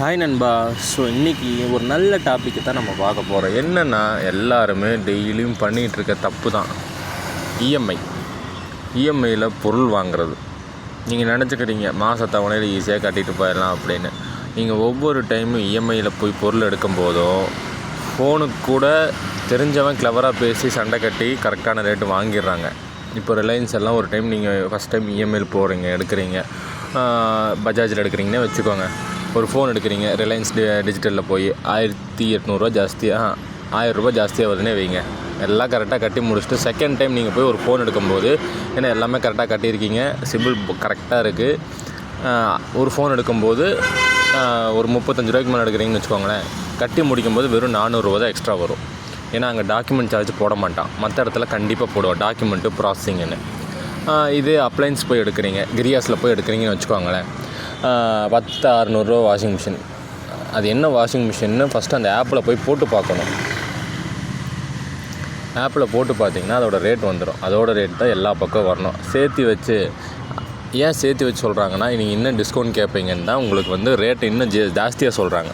Hi நண்பா. So இன்றைக்கி ஒரு நல்ல டாப்பிக்கு தான் நம்ம பார்க்க போகிறோம். என்னென்னா, எல்லாருமே டெய்லியும் பண்ணிகிட்ருக்க தப்பு தான் இஎம்ஐயில் பொருள் வாங்குறது. நீங்கள் நினச்சிக்கிறீங்க மாத தவணையில் ஈஸியாக கட்டிட்டு போயிடலாம் அப்படின்னு. நீங்கள் ஒவ்வொரு டைமும் இஎம்ஐயில் போய் பொருள் எடுக்கும் போதும் ஃபோனுக்கு கூட தெரிஞ்சவன் கிளவராக பேசி சண்டை கட்டி கரெக்டான ரேட்டு வாங்கிடுறாங்க. இப்போ ரிலையன்ஸ் எல்லாம் ஒரு டைம் நீங்கள் ஃபஸ்ட் டைம் இஎம்ஐயில் போகிறீங்க, எடுக்கிறீங்க, பஜாஜில் எடுக்கிறீங்கன்னே வச்சுக்கோங்க. ஒரு ஃபோன் எடுக்கிறீங்க, ரிலையன்ஸ் டிஜிட்டலில் போய் 1800 ஜாஸ்தியாக 1000 ரூபா ஜாஸ்தியாக வருதுன்னே வைங்க. எல்லாம் கரெக்டாக கட்டி முடிச்சுட்டு செகண்ட் டைம் நீங்கள் போய் ஒரு ஃபோன் எடுக்கும்போது, ஏன்னா எல்லாமே கரெக்டாக கட்டியிருக்கீங்க, சிபில் கரெக்டாக இருக்குது, ஒரு ஃபோன் எடுக்கும்போது ஒரு 35 ரூபாய்க்கு மேலே எடுக்கிறீங்கன்னு வச்சுக்கோங்களேன். கட்டி முடிக்கும்போது வெறும் 400 ரூபா தான் எக்ஸ்ட்ரா வரும். ஏன்னா அங்கே டாக்குமெண்ட் சார்ஜ் போட மாட்டான். மற்ற இடத்துல கண்டிப்பாக போடுவோம் டாக்குமெண்ட்டு ப்ராசஸிங்குன்னு. இதே அப்ளைன்ஸ் போய் எடுக்கிறீங்க, கிரியாஸில் போய் எடுக்கிறீங்கன்னு வச்சுக்கோங்களேன். 10,600 வாஷிங் மிஷின். அது என்ன வாஷிங் மிஷின்னு ஃபஸ்ட்டு அந்த ஆப்பில் போய் போட்டு பார்க்கணும். ஆப்பில் போட்டு பார்த்தீங்கன்னா அதோட ரேட் வந்துடும். அதோட ரேட் தான் எல்லா பக்கம் வரணும். சேர்த்து வச்சு சொல்கிறாங்கன்னா, நீங்கள் இன்னும் டிஸ்கவுண்ட் கேட்பீங்கன்னு தான் உங்களுக்கு ரேட் இன்னும் ஜாஸ்தியாக சொல்கிறாங்க.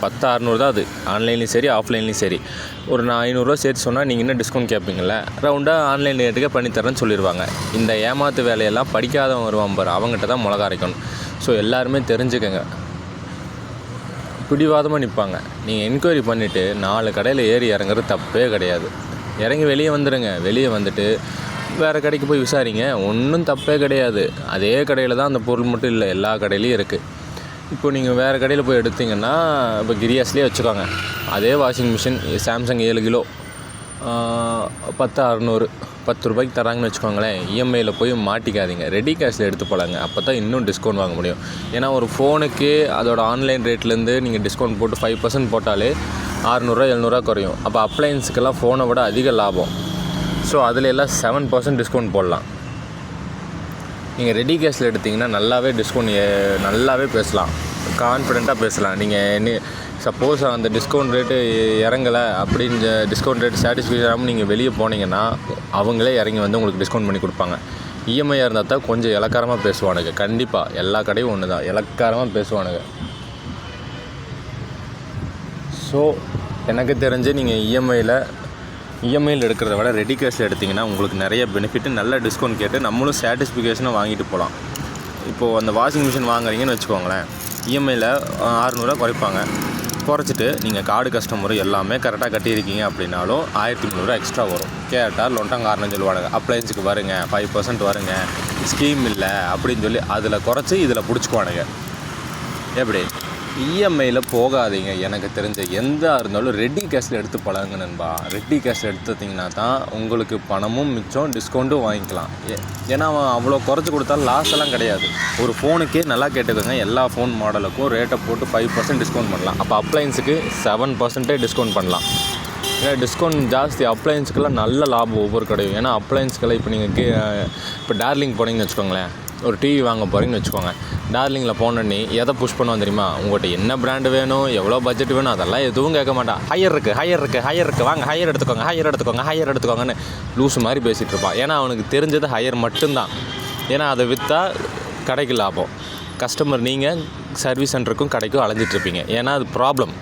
10,600 தான் அது, ஆன்லைன்லேயும் சரி ஆஃப்லைன்லேயும் சரி. ஒரு 500 சேர்த்து சொன்னால் நீங்கள் இன்னும் டிஸ்கவுண்ட் கேட்பீங்கள, ரவுண்டாக ஆன்லைன் ரேட்டுக்கே பண்ணித்தரேன்னு சொல்லிடுவாங்க. இந்த ஏமாத்து வேலையெல்லாம் படிக்காதவன் வருவான் பாரு, அவங்ககிட்ட தான் மிளகா அரைக்கணும். ஸோ எல்லாருமே தெரிஞ்சுக்கங்க. பிடிவாதமாக நிற்பாங்க. நீங்கள் என்கொயரி பண்ணிவிட்டு 4 கடையில் ஏறி இறங்குறது தப்பே கிடையாது. இறங்கி வெளியே வந்துடுங்க. வெளியே வந்துட்டு வேறு கடைக்கு போய் விசாரிங்க, ஒன்றும் தப்பே கிடையாது. அதே கடையில் தான் அந்த பொருள் மட்டும் இல்லை, எல்லா கடையிலையும் இருக்குது. இப்போ நீங்கள் வேறு கடையில் போய் எடுத்திங்கன்னா, இப்போ கிரியாஸ்லேயே வச்சுக்கோங்க, அதே வாஷிங் மிஷின் சாம்சங் 7 கிலோ 10,600 10 ரூபாய்க்கு தராங்கன்னு வச்சுக்கோங்களேன். இஎம்ஐயில் போய் மாட்டிக்காதீங்க, ரெடி கேஷில் எடுத்து போலாங்க. அப்போ தான் இன்னும் டிஸ்கவுண்ட் வாங்க முடியும். ஏன்னா ஒரு ஃபோனுக்கு அதோட ஆன்லைன் ரேட்லேருந்து நீங்கள் டிஸ்கவுண்ட் போட்டு 5% போட்டாலே 600 700 குறையும். அப்போ அப்ளையன்ஸுக்கெல்லாம் ஃபோனை விட அதிக லாபம். ஸோ அதில் எல்லாம் 7% டிஸ்கவுண்ட் போடலாம். நீங்கள் ரெடி கேஷில் எடுத்திங்கன்னா நல்லாவே பேசலாம், கான்ஃபிடெண்ட்டாக பேசலாம். நீங்கள் சப்போஸ் அந்த டிஸ்கவுண்ட் ரேட்டு இறங்கலை அப்படின்னு, டிஸ்கவுண்ட் ரேட்டு சாட்டிஸ்ஃபை ஆகாமல் நீங்கள் வெளியே போனீங்கன்னா அவங்களே இறங்கி உங்களுக்கு டிஸ்கவுண்ட் பண்ணி கொடுப்பாங்க. இஎம்ஐயாக இருந்தால் தான் கொஞ்சம் இலக்காரமாக பேசுவானுங்க. கண்டிப்பாக எல்லா கடையும் ஒன்று தான், இலக்காரமாக பேசுவானுங்க. ஸோ எனக்கு தெரிஞ்சு நீங்கள் இஎம்ஐயில் எடுக்கிறத விட ரெடி கேஷில் எடுத்திங்கன்னா உங்களுக்கு நிறைய பெனிஃபிட்டு, நல்ல டிஸ்கவுண்ட் கேட்டு நம்மளும் சாட்டிஸ்ஃபிகேஷனாக வாங்கிட்டு போகலாம். இப்போது அந்த வாஷிங் மிஷின் வாங்குறீங்கன்னு வச்சுக்கோங்களேன், இஎம்ஐயில் 600 குறைப்பாங்க. குறைச்சிட்டு நீங்கள் கார்டு கஸ்டமர் எல்லாமே கரெக்டாக கட்டியிருக்கீங்க அப்படின்னாலும் 1300 எக்ஸ்ட்ரா வரும். கேட்டால் லொண்டங்காரன்னு சொல்லுவானுங்க, அப்ளைன்ஸுக்கு வருங்க 5% வருங்க, ஸ்கீம் இல்லை அப்படின்னு சொல்லி அதில் குறைச்சி இதில் பிடிச்சிக்குவானுங்க. எப்படி இஎம்ஐயில் போகாதீங்க. எனக்கு தெரிஞ்ச எந்த இருந்தாலும் ரெடி கேஷில் எடுத்து பழகுங்க நண்பா. ரெடி கேஷில் எடுத்துட்டிங்கன்னா தான் உங்களுக்கு பணமும் மிச்சம், டிஸ்கவுண்ட்டும் வாங்கிக்கலாம். ஏன்னா அவன் அவ்வளோ குறைச்சி கொடுத்தாலும் லாஸ் எல்லாம் கிடையாது. ஒரு ஃபோனுக்கே நல்லா கேட்டுக்கோங்க, எல்லா ஃபோன் மாடலுக்கும் ரேட்டை போட்டு 5% டிஸ்கவுண்ட் பண்ணலாம். அப்போ அப்ளைன்ஸுக்கு 7% டிஸ்கவுண்ட் பண்ணலாம். ஏன்னா டிஸ்கவுண்ட் ஜாஸ்தி, அப்ளைன்ஸுக்கெல்லாம் நல்ல லாபம் ஒவ்வொரு கடையும். ஏன்னா அப்ளைன்ஸுக்கெல்லாம் இப்போ நீங்கள் இப்போ டார்லிங் போனீங்கன்னு வச்சுக்கோங்களேன், ஒரு டிவி வாங்க போகிறீங்கன்னு வச்சுக்கோங்க. டார்லிங்கில் போனோன்னே எதை புஷ் பண்ணுவோம் தெரியுமா? உங்கள்கிட்ட என்ன பிராண்டு வேணும், எவ்வளோ பட்ஜெட் வேணும், அதெல்லாம் எதுவும் கேட்க மாட்டான். ஹையர் இருக்குது வாங்க ஹையர் எடுத்துக்கோங்கன்னு லூஸு மாதிரி பேசிகிட்டு இருப்பான். ஏன்னா அவனுக்கு தெரிஞ்சது ஹையர் மட்டும்தான். ஏன்னா அதை விற்றா கடைக்கு லாபம். கஸ்டமர் நீங்கள் சர்வீஸ் சென்டருக்கும் கடைக்கும் அலைஞ்சிட்ருப்பீங்க. ஏன்னா அது ப்ராப்ளம்.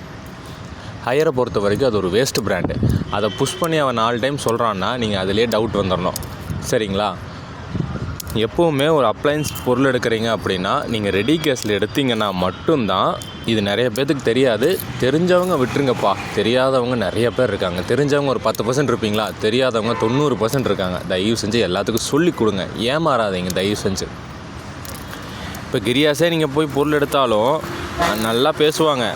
ஹையரை பொறுத்த வரைக்கும் அது ஒரு வேஸ்ட்டு பிராண்டு. அதை புஷ் பண்ணி அவன் 4 டைம் சொல்கிறான்னா நீங்கள் அதிலே டவுட் வந்துடணும். சரிங்களா? எப்போவுமே ஒரு அப்ளையன்ஸ் பொருள் எடுக்கிறீங்க அப்படின்னா நீங்கள் ரெடி கேஷில் எடுத்திங்கன்னா மட்டும்தான். இது நிறைய பேர்த்துக்கு தெரியாது. தெரிஞ்சவங்க விட்டுருங்கப்பா, தெரியாதவங்க நிறைய பேர் இருக்காங்க. தெரிஞ்சவங்க ஒரு 10% இருப்பீங்களா, தெரியாதவங்க 90% இருக்காங்க. தயவு செஞ்சு எல்லாத்துக்கும் சொல்லி கொடுங்க, ஏமாறாதீங்க தயவு செஞ்சு. இப்போ கிரியாஸே நீங்கள் போய் பொருள் எடுத்தாலும் நல்லா பேசுவாங்க,